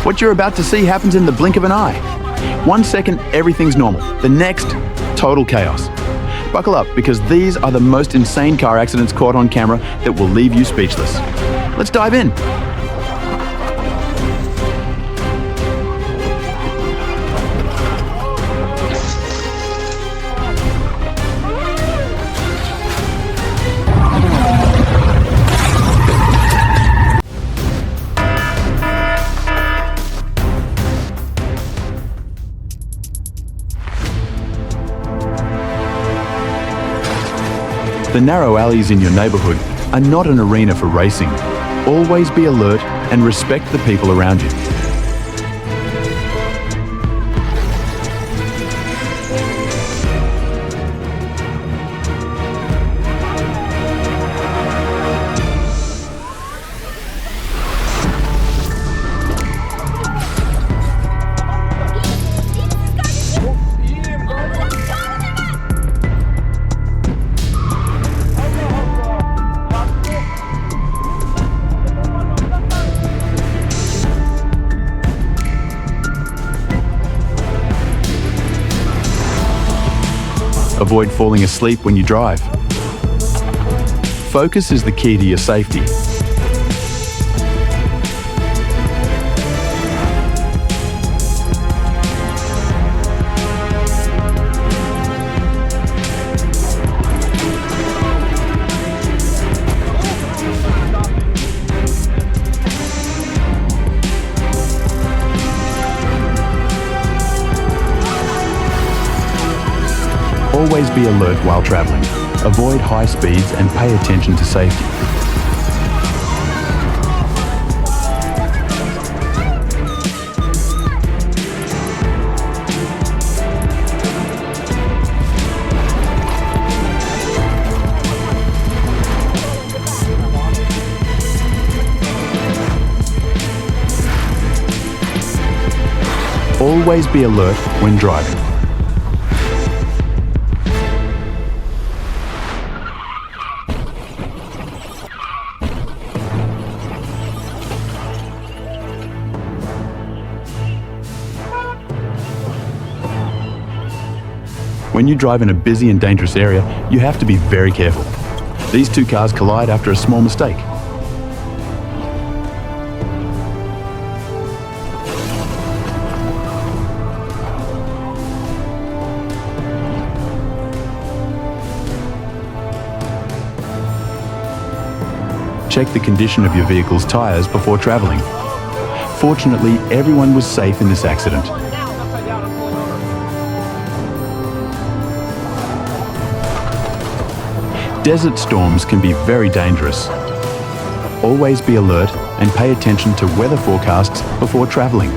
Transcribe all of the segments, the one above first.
What you're about to see happens in the blink of an eye. 1 second, everything's normal. The next, total chaos. Buckle up, because these are the most insane car accidents caught on camera that will leave you speechless. Let's dive in. The narrow alleys in your neighborhood are not an arena for racing. Always be alert and respect the people around you. Avoid falling asleep when you drive. Focus is the key to your safety. Always be alert while traveling. Avoid high speeds and pay attention to safety. Always be alert when driving. When you drive in a busy and dangerous area, you have to be very careful. These two cars collide after a small mistake. Check the condition of your vehicle's tires before traveling. Fortunately, everyone was safe in this accident. Desert storms can be very dangerous. Always be alert and pay attention to weather forecasts before traveling.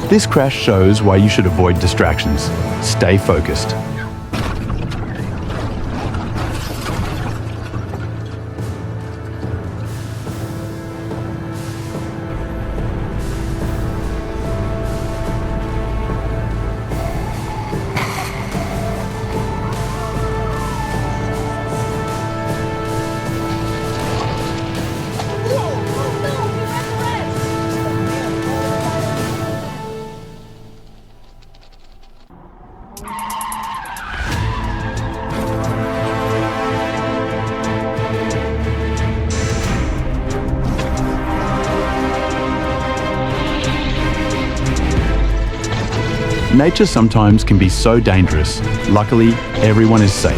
This crash shows why you should avoid distractions. Stay focused. Nature sometimes can be so dangerous. Luckily, everyone is safe.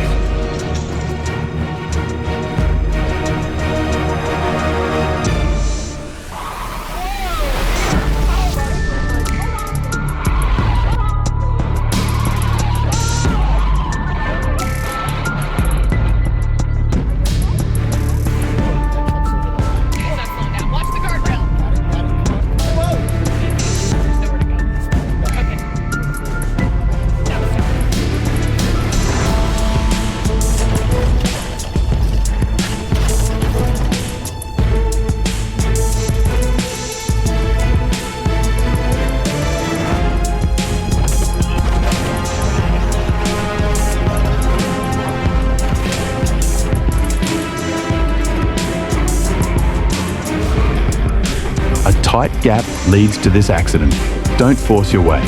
tight gap leads to this accident. Don't force your way.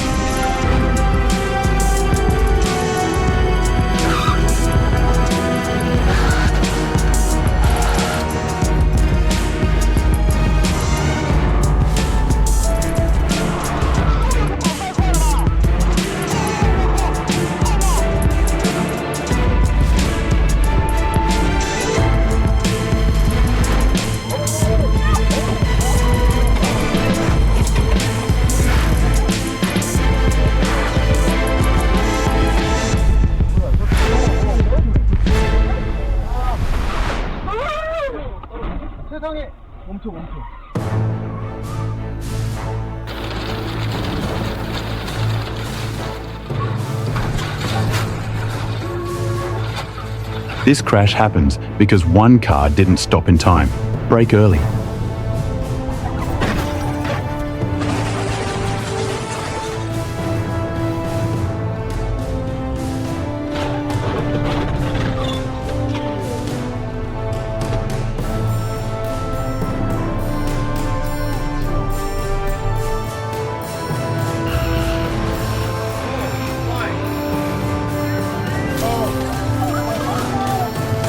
세상에 멈춰. This crash happens because one car didn't stop in time. Brake early.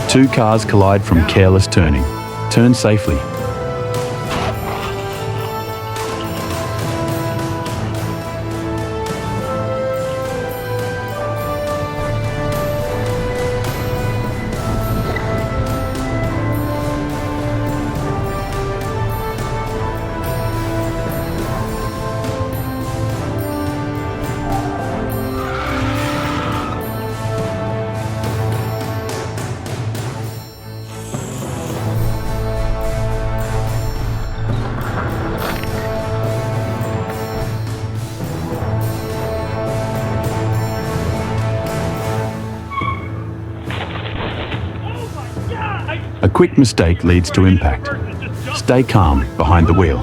Two cars collide from careless turning. Turn safely. A quick mistake leads to impact. Stay calm behind the wheel.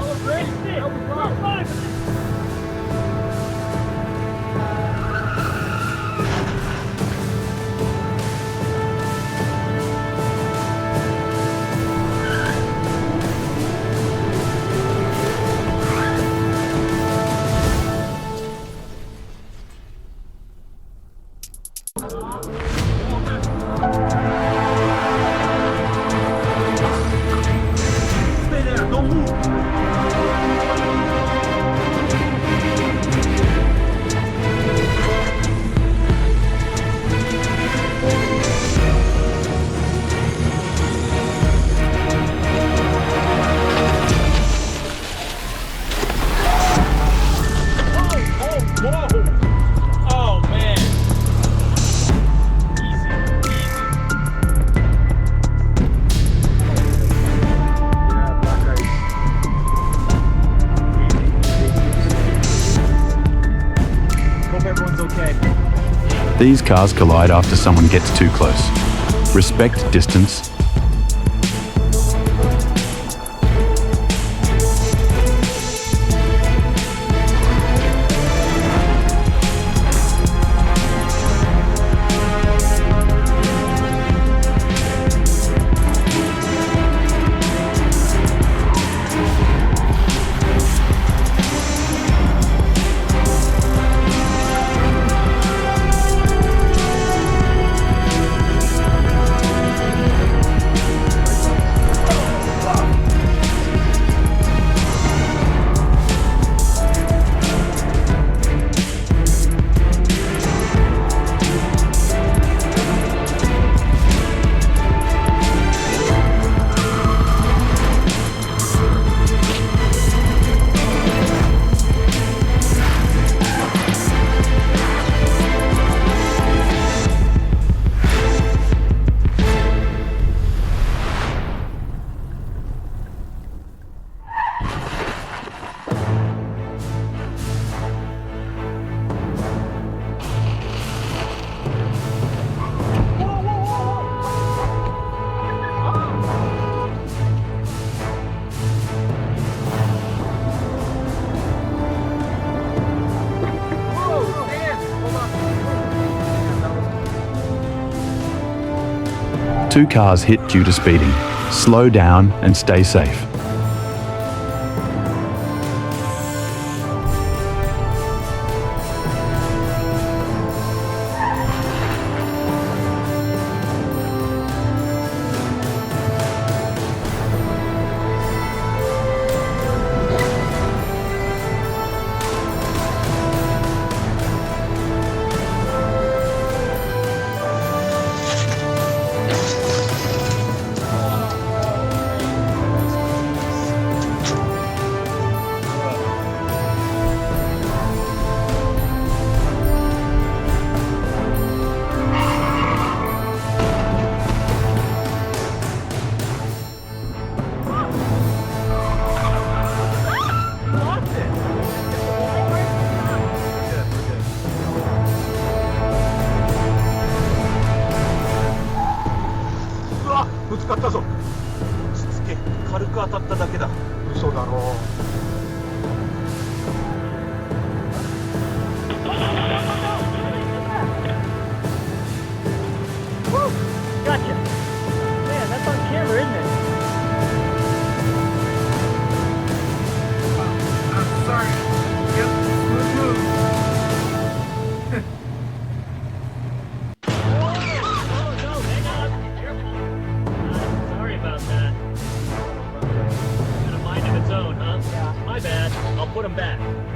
These cars collide after someone gets too close. Respect distance. Two cars hit due to speeding. Slow down and stay safe. I'll put them back.